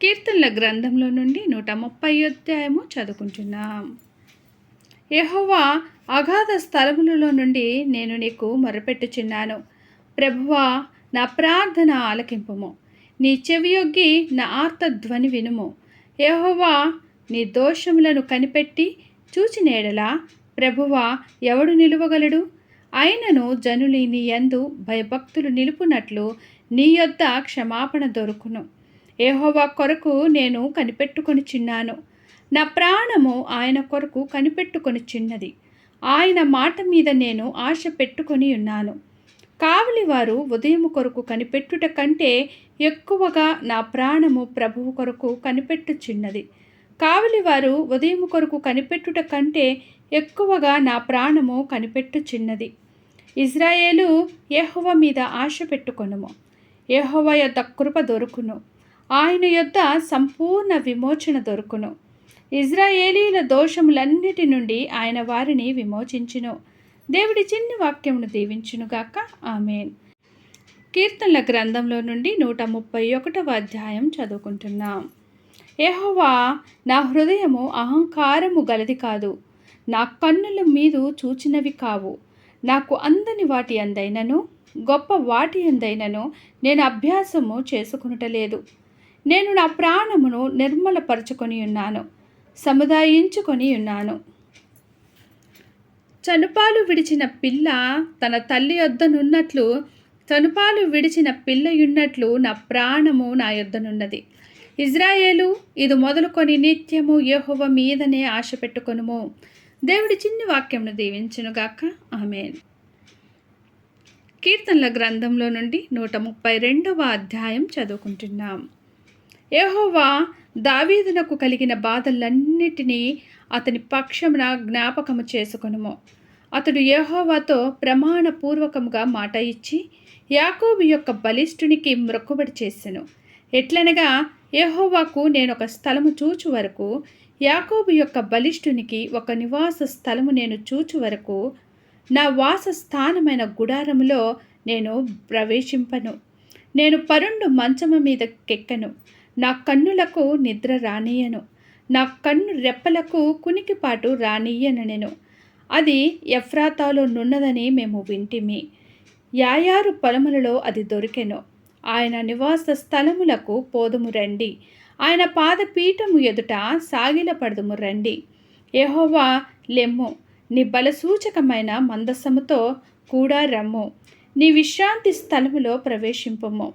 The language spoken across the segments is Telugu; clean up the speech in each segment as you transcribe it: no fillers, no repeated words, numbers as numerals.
కీర్తనల గ్రంథంలో నుండి 130 అధ్యాయము చదువుకుంటున్నాం. యెహోవా, అగాధ స్థలములలో నుండి నేను నీకు మొరపెట్టుచున్నాను. ప్రభువా, నా ప్రార్థన ఆలకింపుము. నీ చెవియొగ్గి నా ఆర్తధ్వని వినుము. యెహోవా, నీ దోషములను కనిపెట్టి చూచిన యెడల ప్రభువా, ఎవడు నిలువగలడు? అయినను జనులు నీ యందు భయభక్తులు నిలుపునట్లు నీ యొద్ద క్షమాపణ దొరుకును. యెహోవా కొరకు నేను కనిపెట్టుకొనుచున్నాను. నా ప్రాణము ఆయన కొరకు కనిపెట్టుకొనుచున్నది. ఆయన మాట మీద నేను ఆశ పెట్టుకొని ఉన్నాను. కావలివారు ఉదయము కొరకు కనిపెట్టుట కంటే ఎక్కువగా నా ప్రాణము ప్రభువు కొరకు కనిపెట్టుచున్నది. కావలివారు ఉదయము కొరకు కనిపెట్టుట కంటే ఎక్కువగా నా ప్రాణము కనిపెట్టుచున్నది. ఇజ్రాయేలు, యెహోవా మీద ఆశ పెట్టుకొనుము. యెహోవా యొద్ద కృప దొరుకును. ఆయన యొద్ద సంపూర్ణ విమోచన దొరుకును. ఇజ్రాయేలీల దోషములన్నిటి నుండి ఆయన వారిని విమోచించును. దేవుడి చిన్ని వాక్యమును దీవించునుగాక. ఆమేన్. కీర్తనల గ్రంథంలో నుండి 131వ అధ్యాయం చదువుకుంటున్నాం. యెహోవా, నా హృదయము అహంకారము గలది కాదు, నా కన్నుల మీదు చూచినవి కావు. నాకు అందని వాటి అందైనను గొప్ప వాటి అందైనను నేను అభ్యాసము చేసుకునుటలేదు. నేను నా ప్రాణమును నిర్మలపరచుకొని ఉన్నాను, సముదాయించుకొని ఉన్నాను. చనుపాలు విడిచిన పిల్ల తన తల్లి యొద్దనున్నట్లు, చనుపాలు విడిచిన పిల్లయున్నట్లు నా ప్రాణము నా యొద్దనున్నది. ఇజ్రాయేలు, ఇది మొదలుకొని నిత్యము యెహోవా మీదనే ఆశ పెట్టుకొనుము. దేవుడి చిన్ని వాక్యమును దీవించునుగాక. ఆమేన్. కీర్తనల గ్రంథంలో నుండి 132వ అధ్యాయం చదువుకుంటున్నాం. యెహోవా, దావీదునకు కలిగిన బాధలన్నిటినీ అతని పక్షమున జ్ఞాపకము చేసుకొనుము. అతడు యెహోవాతో ప్రమాణపూర్వకముగా మాట ఇచ్చి యాకోబు యొక్క బలిష్ఠునికి మ్రొక్కుబడి చేసెను. ఎట్లనగా, యెహోవాకు నేనొక స్థలము చూచు వరకు, యాకోబు యొక్క బలిష్ఠునికి ఒక నివాస స్థలము నేను చూచు వరకు, నా వాసస్థానమైన గుడారములో నేను ప్రవేశింపను. నేను పరుండు మంచము మీద కెక్కను. నా కన్నులకు నిద్ర రానియను. నా కన్ను రెప్పలకు కునికిపాటు రానియనెను. అది ఎఫ్రాతాలో నున్నదని మేము వింటిమి. యాయారు పొలములలో అది దొరికెను. ఆయన నివాస స్థలములకు పోదుము రండి. ఆయన పాదపీఠము ఎదుట సాగిలపడదుము రండి. యెహోవా, లెమ్ము, నీ బలసూచకమైన మందసముతో కూడా రమ్ము. నీ విశ్రాంతి స్థలములో ప్రవేశింపుము.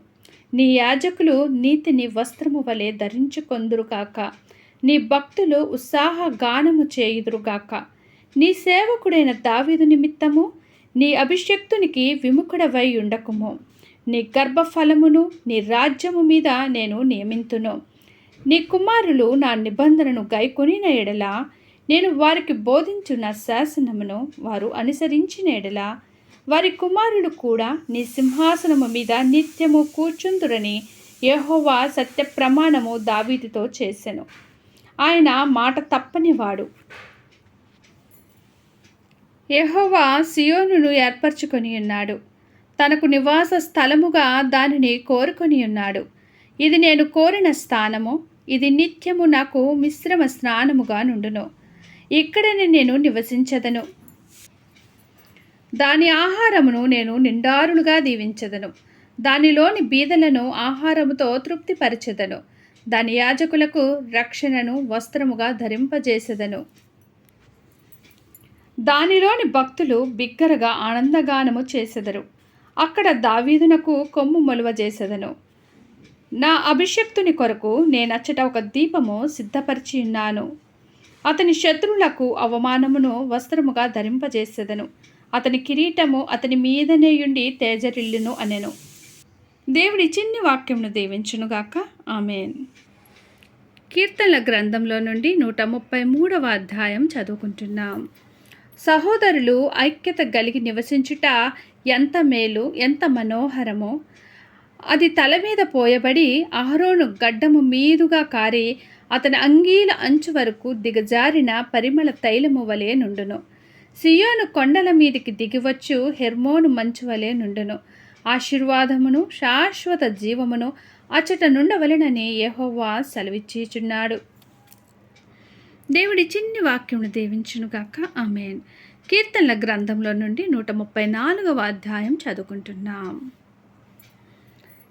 నీ యాజకులు నీతిని వస్త్రము వలె ధరించుకొందురుగాక. నీ భక్తులు ఉత్సాహ గానము చేయుదురుగాక. నీ సేవకుడైన దావీదు నిమిత్తము నీ అభిషక్తునికి విముఖుడవై ఉండకుము. నీ గర్భఫలమును నీ రాజ్యము మీద నేను నియమింతును. నీ కుమారులు నా నిబంధనను గైకొనిన ఎడల, నేను వారికి బోధించున్న శాసనమును వారు అనుసరించిన ఎడల, వారి కుమారులు కూడా నీ సింహాసనము మీద నిత్యము కూర్చుందురని యెహోవా సత్య ప్రమాణము దావీదుతో చేసెను. ఆయన మాట తప్పనివాడు. యెహోవా సియోనును ఏర్పరచుకొని ఉన్నాడు. తనకు నివాస స్థలముగా దానిని కోరుకొని ఉన్నాడు. ఇది నేను కోరిన స్థానము. ఇది నిత్యము నాకు మిశ్రమ స్నానముగా నుండును. ఇక్కడనే నేను నివసించదను. దాని ఆహారమును నేను నిండారులుగా దీవించదను. దానిలోని బీదలను ఆహారముతో తృప్తిపరచెదను. దాని యాజకులకు రక్షణను వస్త్రముగా ధరింపజేసెదను. దానిలోని భక్తులు బిగ్గరగా ఆనందగానము చేసెదరు. అక్కడ దావీదునకు కొమ్ము మొలువజేసెదను. నా అభిషక్తుని కొరకు నేనచ్చట ఒక దీపము సిద్ధపరిచి ఉన్నాను. అతని శత్రువులకు అవమానమును వస్త్రముగా ధరింపజేసెదను. అతని కిరీటము అతని మీదనేయుండి తేజరిల్లును అనెను. దేవుడి చిన్ని వాక్యమును దీవించునుగాక. ఆమేన్. కీర్తనల గ్రంథంలో నుండి 133వ అధ్యాయం చదువుకుంటున్నాం. సహోదరులు ఐక్యత కలిగి నివసించుట ఎంత మేలు, ఎంత మనోహరమో! అది తల మీద పోయబడి అహరోను గడ్డము మీదుగా కారి అతని అంగీల అంచు వరకు దిగజారిన పరిమళ తైలము వలె నుండును. సియోను కొండల మీదికి దిగివచ్చు హెర్మోను మంచు వలె నుండును. ఆశీర్వాదమును శాశ్వత జీవమును అచ్చట నుండవలెనని యెహోవా సెలవిచ్చిచున్నాడు. దేవుడి చిన్ని వాక్యమును దీవించునుగాక. ఆమేన్. కీర్తనల గ్రంథంలో నుండి 134వ అధ్యాయం చదువుకుంటున్నాం.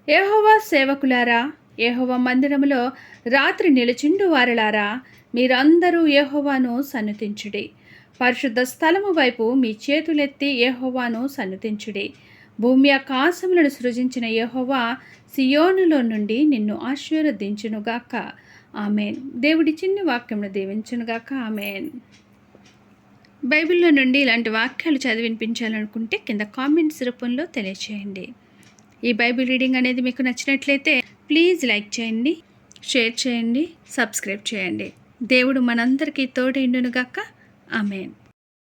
యెహోవా సేవకులారా, యెహోవా మందిరములో రాత్రి నిలుచుండు వారలారా, మీరందరూ యెహోవాను సన్నుతించుడి. పరిశుద్ధ స్థలము వైపు మీ చేతులెత్తి యెహోవాను సన్నుతించుడి. భూమి ఆకాశములను సృజించిన యెహోవా సియోనులో నుండి నిన్ను ఆశీర్వదించునుగాక. ఆమేన్. దేవుడి చిన్ని వాక్యమును దీవించునుగాక. ఆమేన్. బైబిల్లో నుండి ఇలాంటి వాక్యాలు చదివి వినిపించాలనుకుంటే కింద కామెంట్స్ రూపంలో తెలియచేయండి. ఈ బైబిల్ రీడింగ్ అనేది మీకు నచ్చినట్లయితే ప్లీజ్ లైక్ చేయండి, షేర్ చేయండి, సబ్స్క్రైబ్ చేయండి. దేవుడు మనందరికీ తోడైండునుగాక. ఆమేన్.